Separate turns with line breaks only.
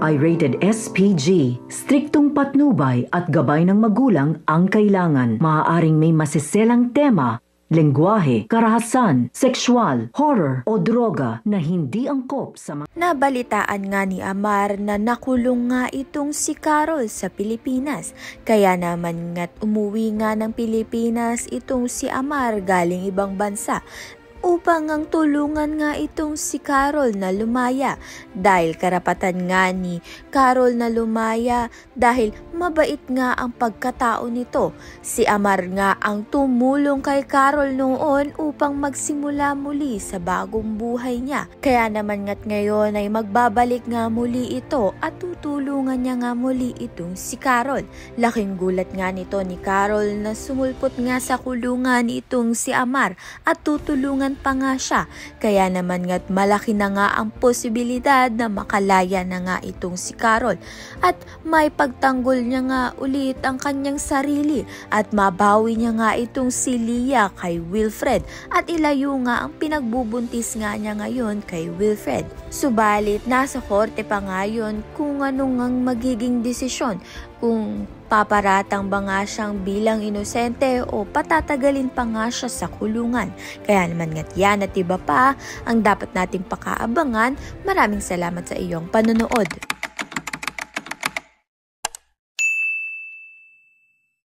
ay rated SPG. Striktong patnubay at gabay ng magulang ang kailangan. Maaaring may masiselang tema, lengguwahe, karahasan, sexual, horror o droga na hindi angkop sa mga...
Nabalitaan nga ni Amar na nakulong nga itong si Carol sa Pilipinas. Kaya naman nga't umuwi nga ng Pilipinas itong si Amar galing ibang bansa upang ang tulungan nga itong si Carol na lumaya, dahil karapatan nga ni Carol na lumaya dahil mabait nga ang pagkatao nito. Si Amar nga ang tumulong kay Carol noon upang magsimula muli sa bagong buhay niya. Kaya naman nga't ngayon ay magbabalik nga muli ito at tutulungan niya nga muli itong si Carol. Laking gulat nga nito ni Carol na sumulpot nga sa kulungan itong si Amar at tutulungan pa nga siya. Kaya naman nga't malaki na nga ang posibilidad na makalaya na nga itong si Carol at may pagtanggol niya nga ulit ang kanyang sarili at mabawi niya nga itong si Leah kay Wilfred at ilayo nga ang pinagbubuntis nga niya ngayon kay Wilfred. Subalit nasa korte pa ngayon kung anong ang magiging desisyon, kung paparatang ba nga siyang bilang inosente o patatagalin pa nga siya sa kulungan. Kaya naman nga't yan at iba pa ang dapat nating pakaabangan. Maraming salamat sa iyong panonood.